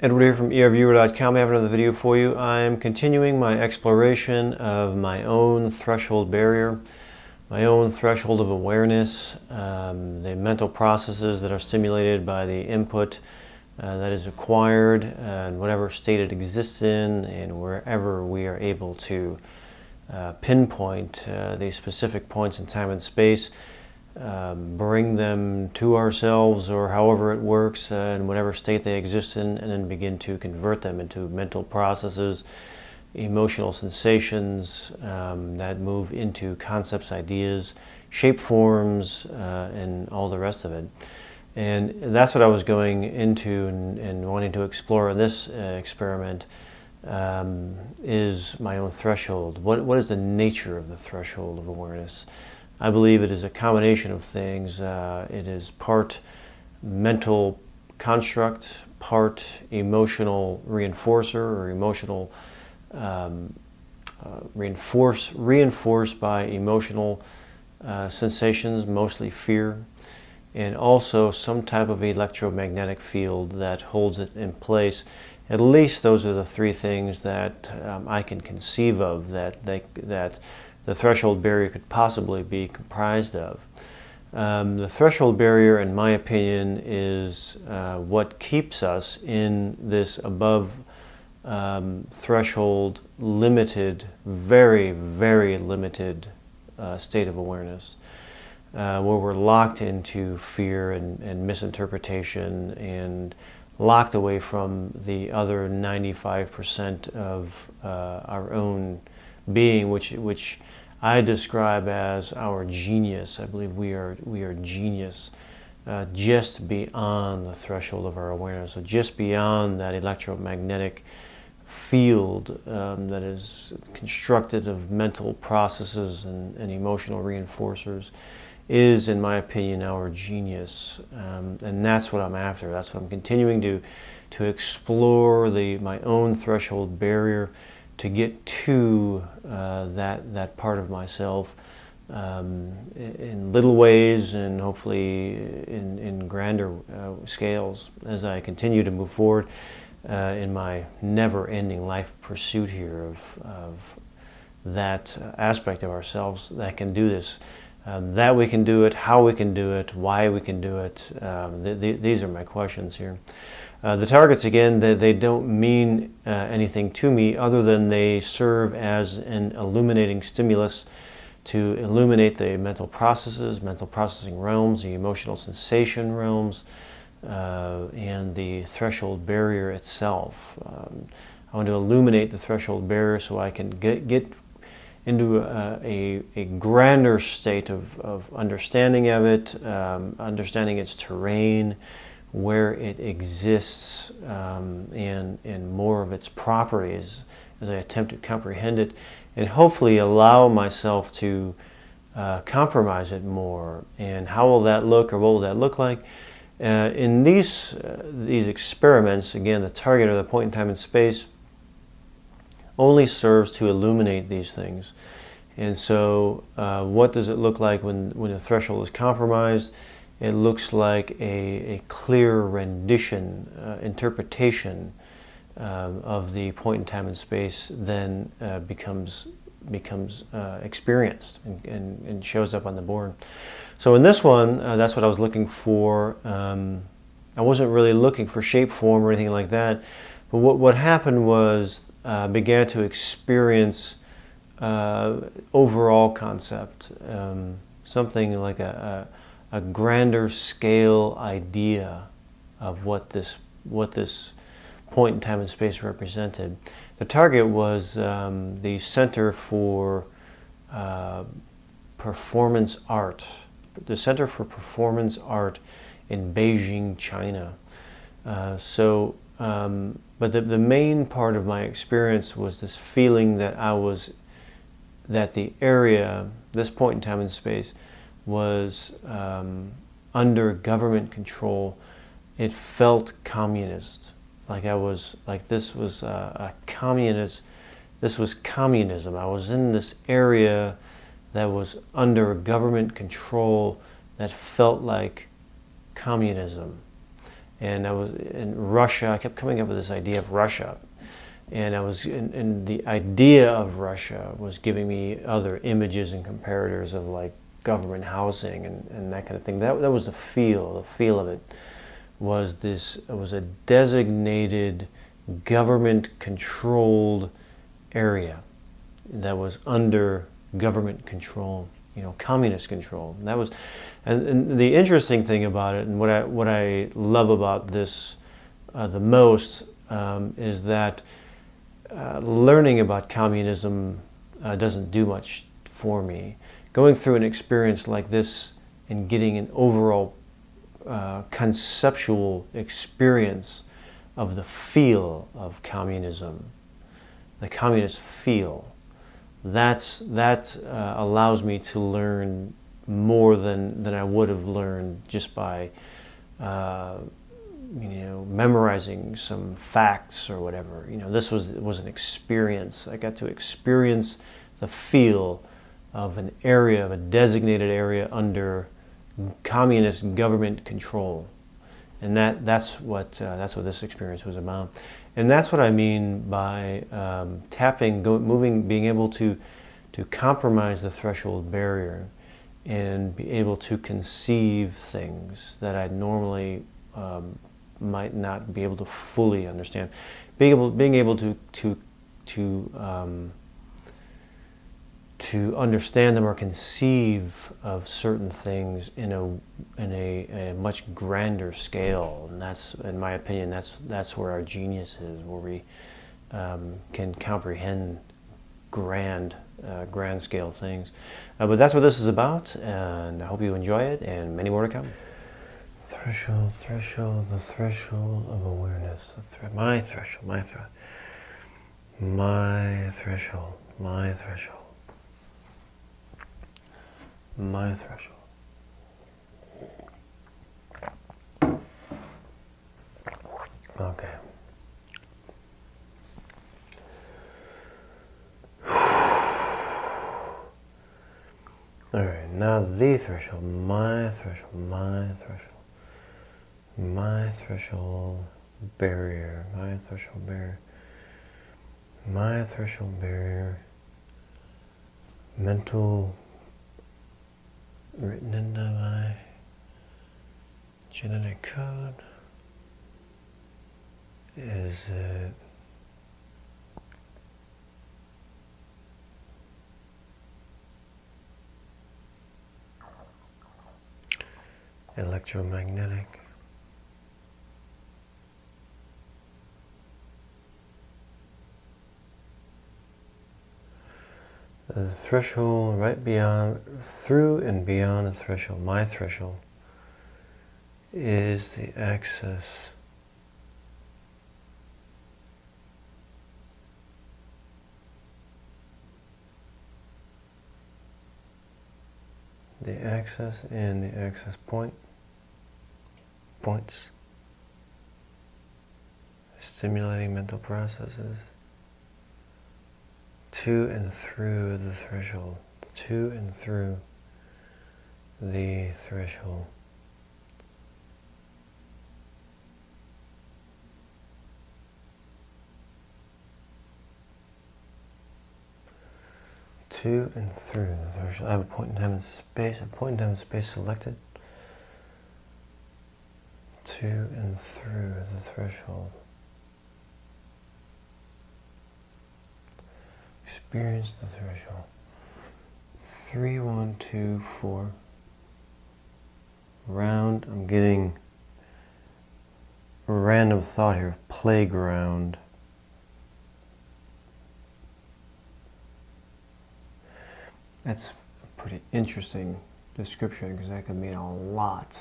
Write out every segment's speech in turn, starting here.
Edward here from erviewer.com. I have another video for you. I'm continuing my exploration of my own threshold barrier, my own threshold of awareness, the mental processes that are stimulated by the input that is acquired and whatever state it exists in, and wherever we are able to pinpoint these specific points in time and space, bring them to ourselves or however it works in whatever state they exist in, and then begin to convert them into mental processes, emotional sensations that move into concepts, ideas, shape forms, and all the rest of it. And that's what I was going into and wanting to explore in this experiment, is my own threshold. What is the nature of the threshold of awareness? I believe it is a combination of things. It is part mental construct, part emotional reinforcer or emotional reinforced by emotional sensations, mostly fear, and also some type of electromagnetic field that holds it in place. At least those are the three things that I can conceive of that the threshold barrier could possibly be comprised of. The threshold barrier, in my opinion, is what keeps us in this above threshold limited, very, very limited state of awareness, where we're locked into fear and misinterpretation and locked away from the other 95% of our own being, which I describe as our genius. I believe we are genius, just beyond the threshold of our awareness, so just beyond that electromagnetic field that is constructed of mental processes and emotional reinforcers, is, in my opinion, our genius, and that's what I'm after. That's what I'm continuing to explore, my own threshold barrier, to get to that part of myself in little ways, and hopefully in grander scales as I continue to move forward in my never-ending life pursuit here of that aspect of ourselves that can do this. That we can do it, how we can do it, why we can do it. These are my questions here. The targets, again, they don't mean anything to me other than they serve as an illuminating stimulus to illuminate the mental processes, mental processing realms, the emotional sensation realms, and the threshold barrier itself. I want to illuminate the threshold barrier so I can get into a grander state of understanding of it, understanding its terrain, where it exists, and more of its properties as I attempt to comprehend it, and hopefully allow myself to compromise it more. And how will that look, or what will that look like? In these experiments, again, the target, or the point in time and space, only serves to illuminate these things. And so what does it look like when the threshold is compromised? It looks like a clear rendition, interpretation of the point in time and space then becomes experienced and shows up on the board. So in this one, that's what I was looking for. I wasn't really looking for shape form or anything like that, but what happened was began to experience overall concept, something like a grander scale idea of what this point in time and space represented. The target was the Center for Performance Art, the Center for Performance Art in Beijing, China. But the main part of my experience was this feeling that the area, this point in time and space, was under government control. It felt communist, like this was a communist. This was communism. I was in this area that was under government control that felt like communism. And I was in Russia. I kept coming up with this idea of Russia. And and the idea of Russia was giving me other images and comparators of like government housing and that kind of thing. That was the feel. The feel of it was this. It was a designated government-controlled area that was under government control, communist control. And that was, and the interesting thing about it, and what I love about this the most is that learning about communism doesn't do much for me. Going through an experience like this and getting an overall conceptual experience of the feel of communism, the communist feel, that allows me to learn more than I would have learned just by memorizing some facts or whatever. This was an experience. I got to experience the feel of an area, of a designated area under communist government control, and that's what this experience was about. And that's what I mean by tapping, moving, being able to compromise the threshold barrier and be able to conceive things that I normally might not be able to fully understand. Being able to understand them or conceive of certain things in a much grander scale, and that's, in my opinion, that's where our genius is, where we can comprehend grand scale things. But that's what this is about, and I hope you enjoy it, and many more to come. Threshold, the threshold of awareness. My threshold, my threshold. My threshold. Okay. All right, now the threshold, my threshold barrier, my threshold barrier, mental, written into my genetic code. Is it electromagnetic? The threshold right beyond, through and beyond the threshold, my threshold, is the access and the access points, stimulating mental processes to and through the threshold, to and through the threshold. To and through the threshold. I have a point in time and space, selected. To and through the threshold. Experience the threshold. 3, 1, 2, 4. Round. I'm getting a random thought here. Playground. That's a pretty interesting description because that could mean a lot.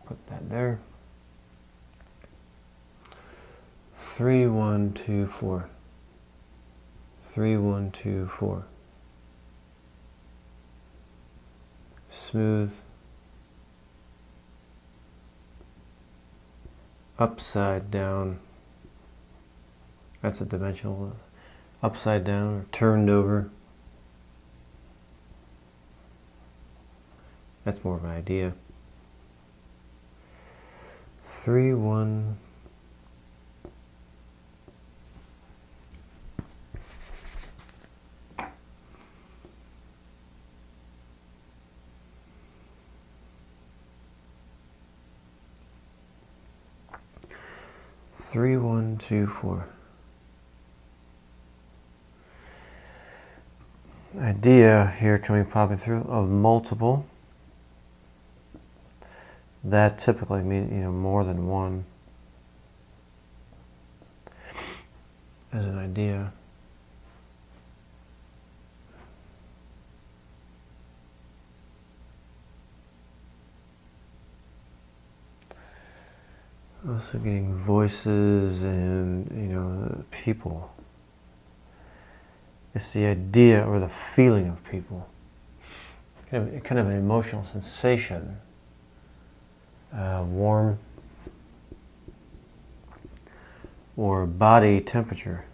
Put that there. 3, 1, 2, 4. 3, 1, 2, 4. Smooth. Upside down. That's a dimensional. Upside down or turned over. That's more of an idea. 3, 1. Three, 1, 2, 4. Idea here coming popping through of multiple. That typically means, more than one as an idea. Also getting voices and, people. It's the idea or the feeling of people. Kind of an emotional sensation. Warm or body temperature.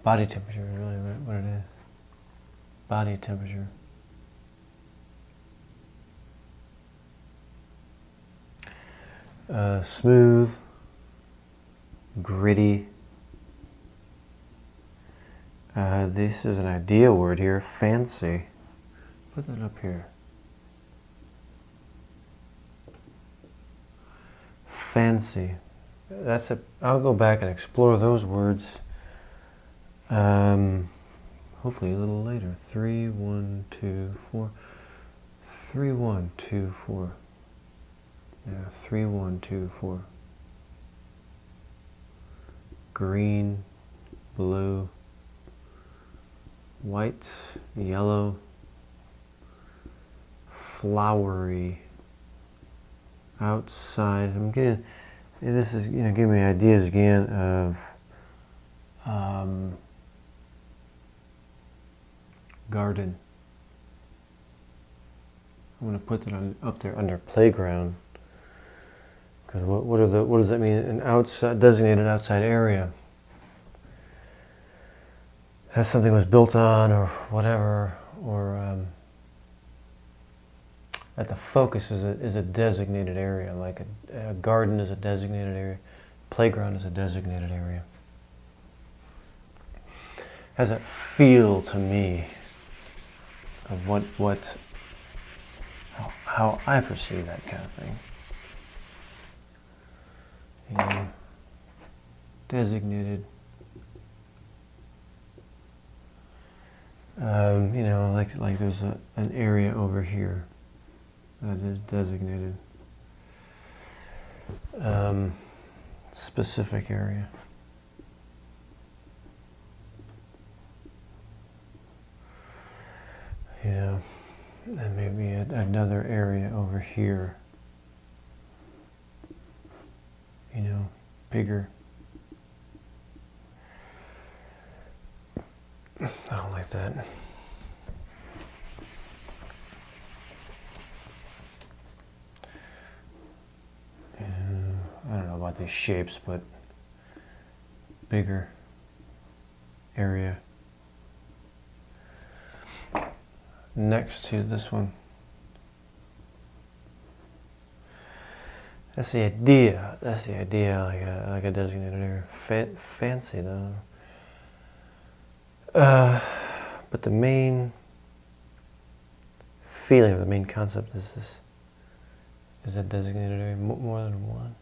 Body temperature is really what it is. Body temperature. Smooth, gritty. This is an idea word here, fancy. Put that up here. Fancy. I'll go back and explore those words. Hopefully a little later. 3, 1, 2, 4. 3, 1, 2, 4. Yeah, 3, 1, 2, 4. Green, blue, white, yellow, flowery, outside. This is giving me ideas again of garden. I'm going to put that up there under playground. Because what does that mean? An outside designated outside area. Has something was built on or whatever, or that the focus is a designated area, like a garden is a designated area, playground is a designated area. Has that feel to me of how I perceive that kind of thing. Designated. Like there's an area over here that is designated. Specific area. And maybe another area over here. Bigger. I don't like that. I don't know about these shapes, but bigger area. Next to this one. That's the idea. Like a designated area. Fancy though. But the main feeling of the main concept is this. Is that designated area more than one?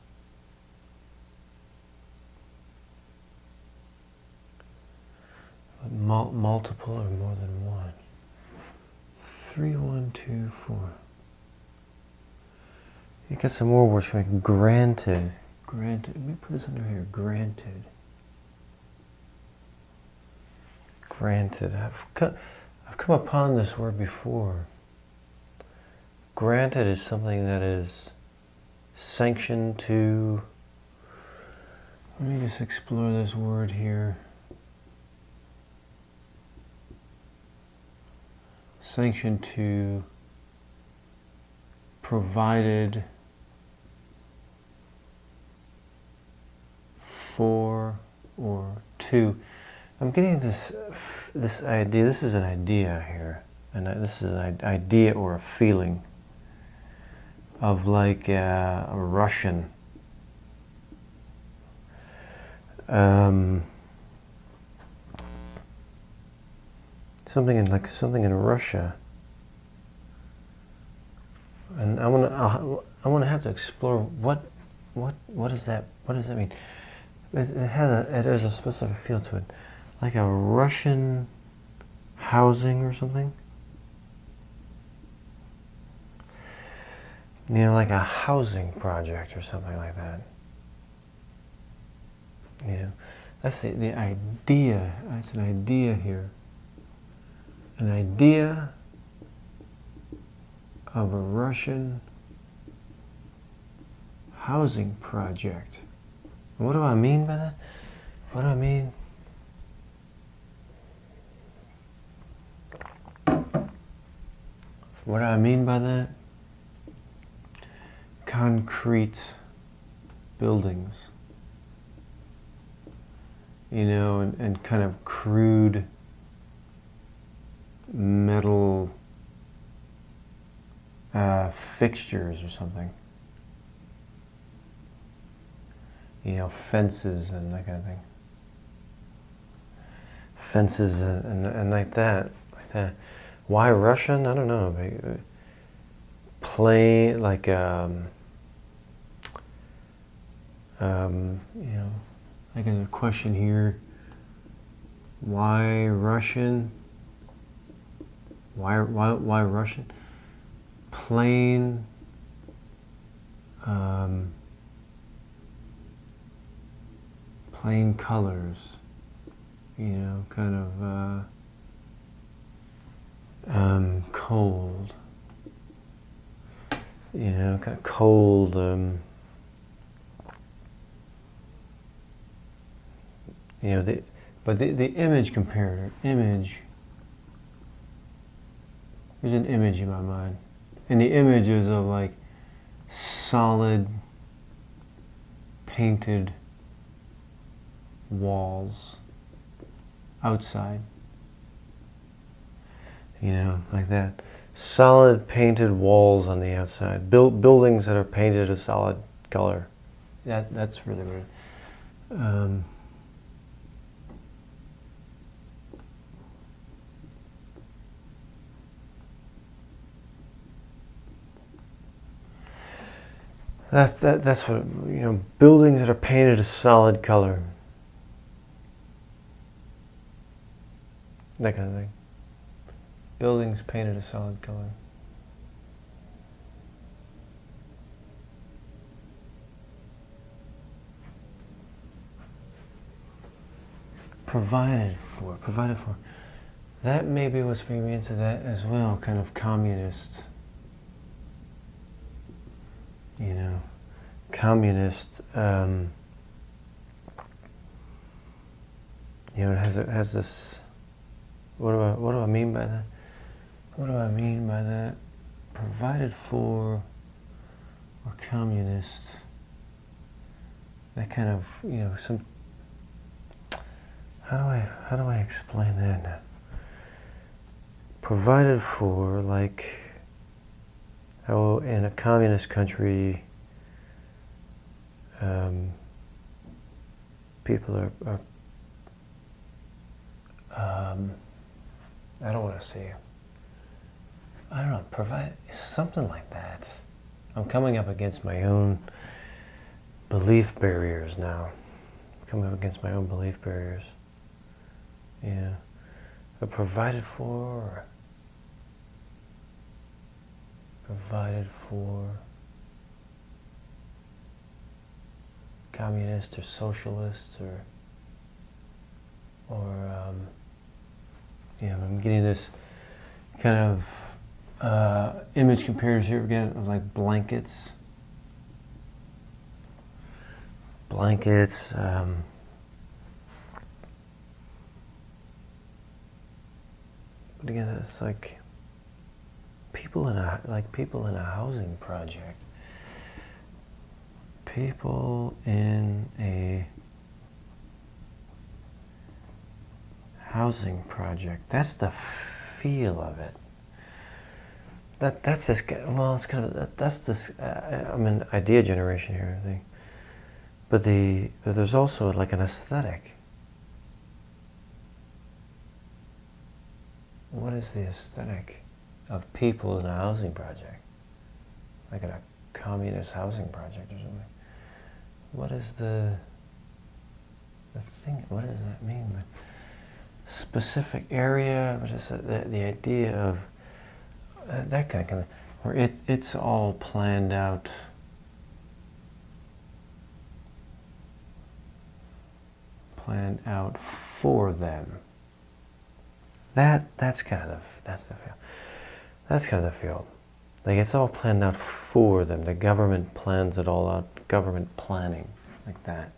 Multiple or more than one? 3, 1, 2, 4. You get some more words for me. Granted. Let me put this under here. Granted. I've come upon this word before. Granted is something that is sanctioned to. Let me just explore this word here. Sanctioned to, provided for, or to. I'm getting this idea. This is an idea here, and this is an idea or a feeling. of like a Russian. Something in Russia, and I want to have to explore what is that? What does that mean? There's a specific feel to it, like a Russian housing or something. You know, like a housing project or something like that. You know, that's the idea. That's an idea here. An idea of a Russian housing project. What do I mean by that? What do I mean? What do I mean by that? Concrete buildings. You know, and kind of crude metal fixtures or something. You know, fences and that kind of thing. Fences and like that. Why Russian? I don't know. Plain, like, you know, I got a question here. Why Russian? Why Russian? Plain, plain colors. You know, kind of cold. You know, kind of cold. You know, but the image comparator, image, there's an image in my mind. And the image is of like solid painted walls outside. You know, like that. Solid painted walls on the outside. Buildings that are painted a solid color. That's really weird. That's what, you know, buildings that are painted a solid color. That kind of thing. Buildings painted a solid color. Provided for. That may be what's bringing me into that as well, kind of communist. You know, communist. You know, it has this. What do I mean by that? What do I mean by that? Provided for, or communist. That kind of, you know, some. How do I explain that now? Provided for, like, how in a communist country, people are I don't want to say, I don't know, provide something like that. I'm coming up against my own belief barriers now. Coming up against my own belief barriers. Yeah. But provided for communists or socialists or yeah, I'm getting this kind of image comparators here again of like blankets. But again, it's like people in a housing project. People in a housing project. That's the feel of it. that's this. Well, it's kind of that's this. I'm an idea generation here, I think. But there's also like an aesthetic. What is the aesthetic of people in a housing project, like in a communist housing project or something? What is the thing? What does that mean? Specific area. What is it? The idea of that kind of where it's all planned out. Planned out for them. That's kind of the field. That's kind of the field. Like it's all planned out for them. The government plans it all out. Government planning, like that.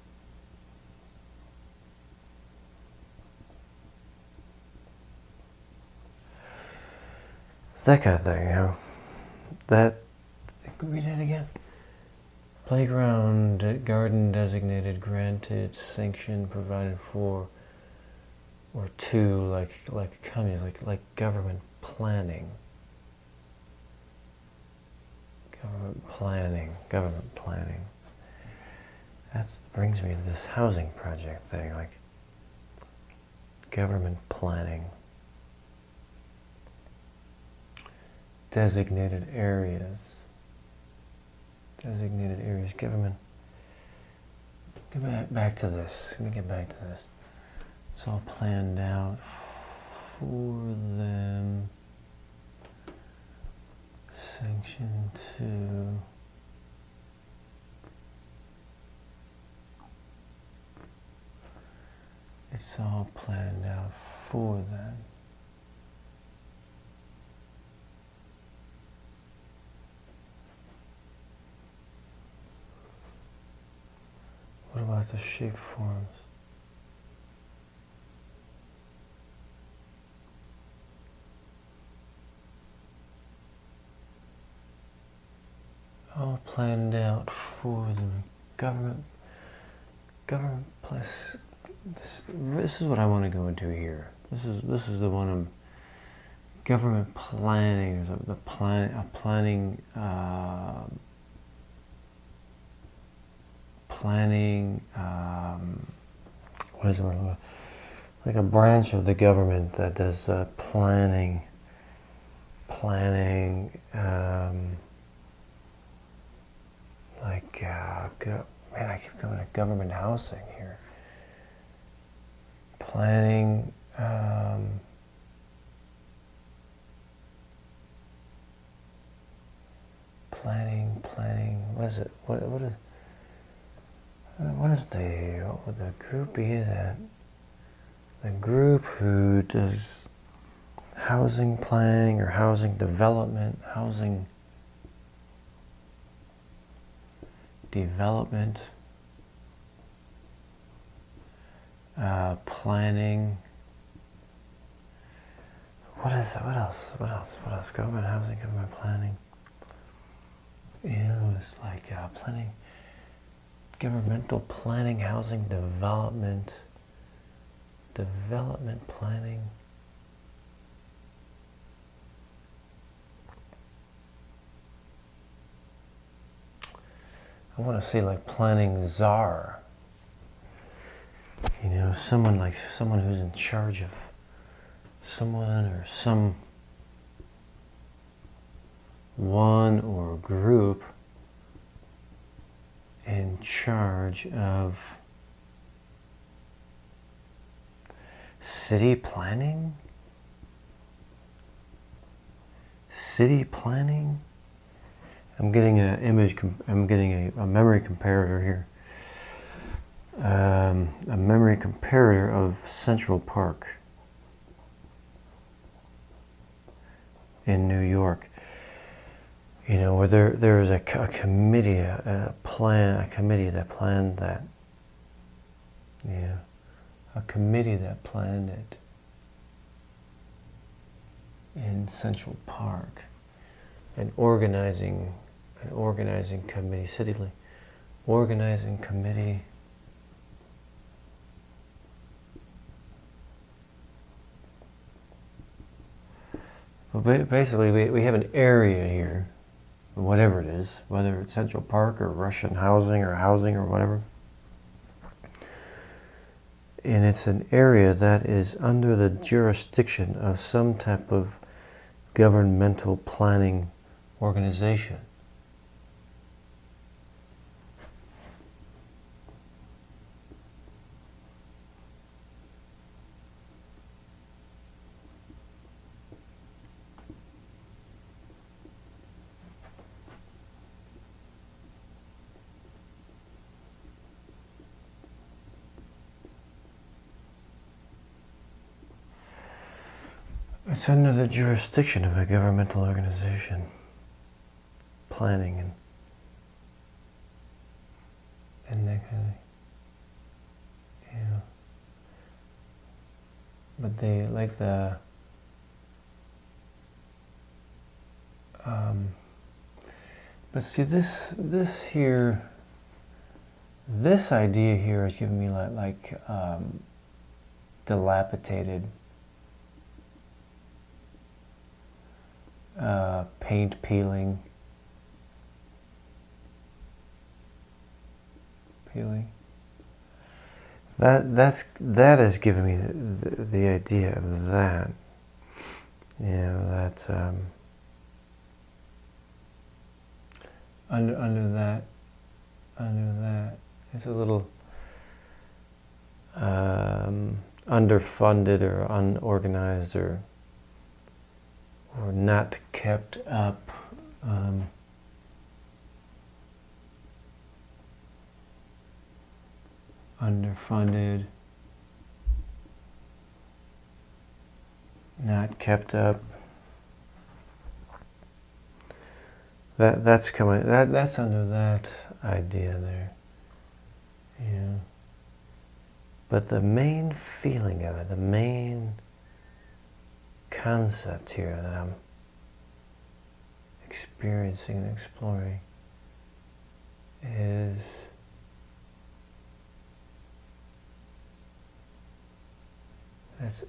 That kind of thing, you know. That. Read it again. Playground, garden designated, granted, sanction provided for, or to, like communist, like government planning. Government planning. That brings me to this housing project thing, like government planning. Designated areas. Government. Get back to this. Let me get back to this. It's all planned out for them. Sanction 2. It's all planned out for them. What about the shape forms? All planned out for the government plus. This is what I want to go into here. This is the one of government planning. There's a planning. What is it? Like a branch of the government that does planning. Man, I keep going to government housing here. Planning. Planning. What is it? What would the group be that? The group who does housing planning or housing development, planning. What else? Government housing, government planning. It's like planning, governmental planning, housing development planning. I want to say like planning czar. Someone who's in charge of someone or some one or group in charge of city planning. I'm getting an image. I'm getting a memory comparator here. A memory comparator of Central Park in New York. Where there was a committee, a committee that planned that. Yeah, a committee that planned it in Central Park. An organizing committee, city organizing committee. basically, we have an area here, whatever it is, whether it's Central Park or Russian housing or whatever. And it's an area that is under the jurisdiction of some type of governmental planning organization. It's under the jurisdiction of a governmental organization, planning and that kind of thing. Yeah. But they like the but see this idea here is giving me like dilapidated paint peeling. That is giving me the idea of that. That under that it's a little underfunded or unorganized or not kept up. Underfunded, not kept up. That's coming. That's under that idea there. Yeah. But the main feeling of it, the main concept here that I'm experiencing and exploring is that's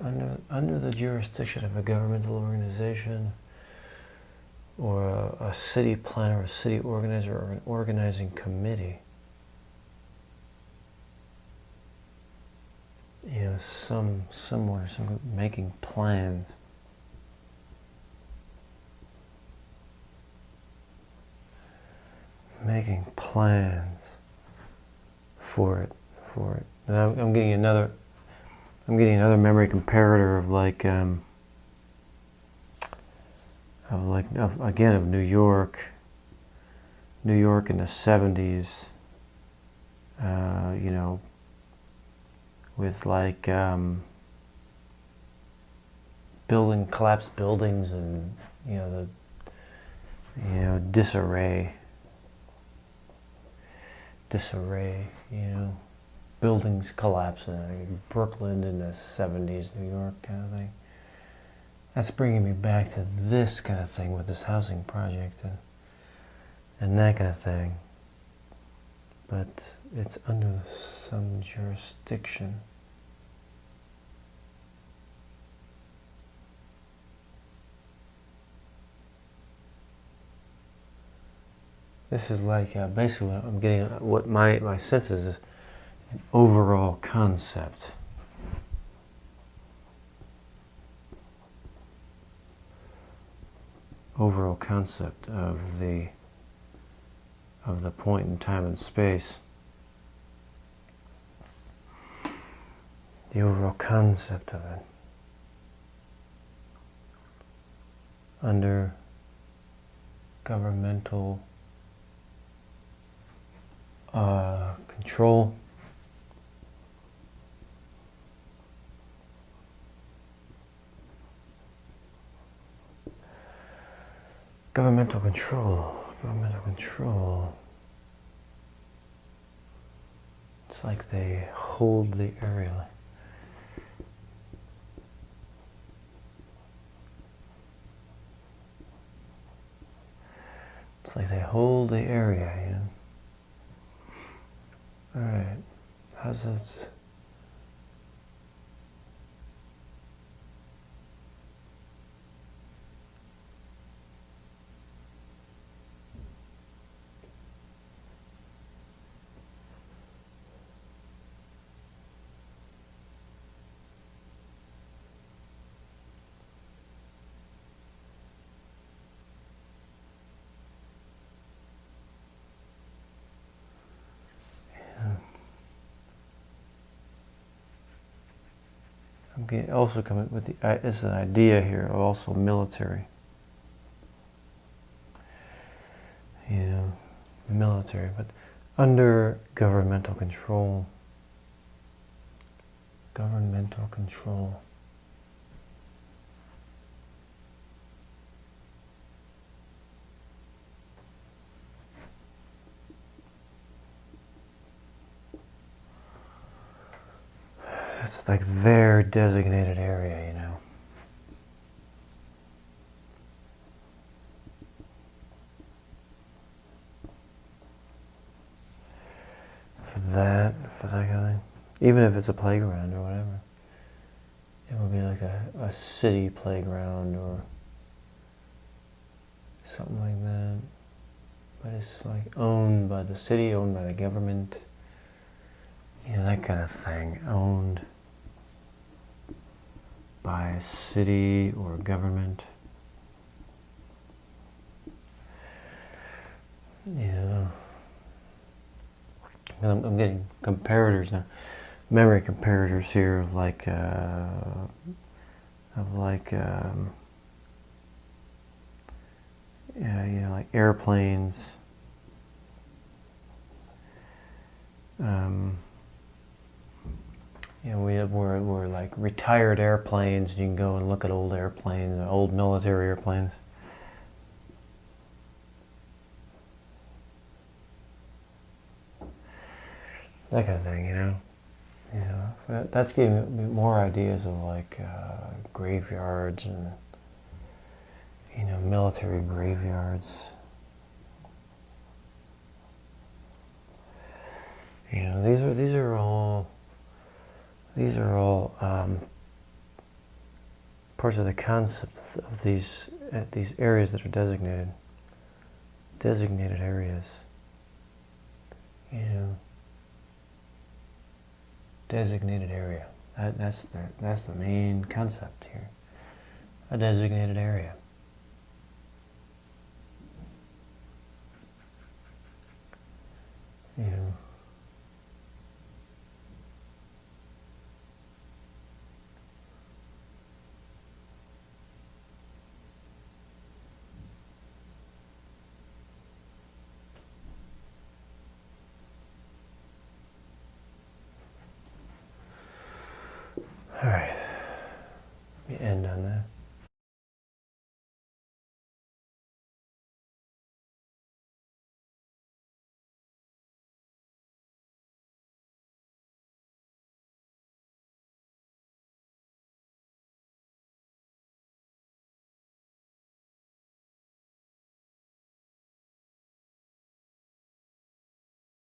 under the jurisdiction of a governmental organization or a city planner, a city organizer, or an organizing committee. Somewhere, making plans. Making plans for it. And I'm getting another memory comparator of of New York in the 70s. With collapsed buildings and disarray, buildings collapsing. Brooklyn in the 70s, New York kind of thing. That's bringing me back to this kind of thing with this housing project and that kind of thing. But it's under some jurisdiction. This is basically I'm getting what my sense is an overall concept. Overall concept of the point in time and space. The overall concept of it. Under governmental control. Governmental control. It's like they hold the area. It's like they hold the area, Alright, how's that? also coming with it's an idea here of also military. You know, military, but under governmental control. Governmental control. It's like their designated area, you know. For that kind of thing. Even if it's a playground or whatever. It would be like a city playground or something like that. But it's like owned by the city, owned by the government. You know, that kind of thing. Owned by a city or government. Yeah. I'm getting comparators now. Memory comparators here of like yeah, you know, like airplanes. You know, we're like retired airplanes. You can go and look at old airplanes, old military airplanes. That kind of thing, you know. Yeah, that's giving me more ideas of like graveyards and, you know, military graveyards. You know, these are all parts of the concept of these areas that are designated areas. You know. Designated area. That's the main concept here. A designated area. You know. All right. Let me end on that.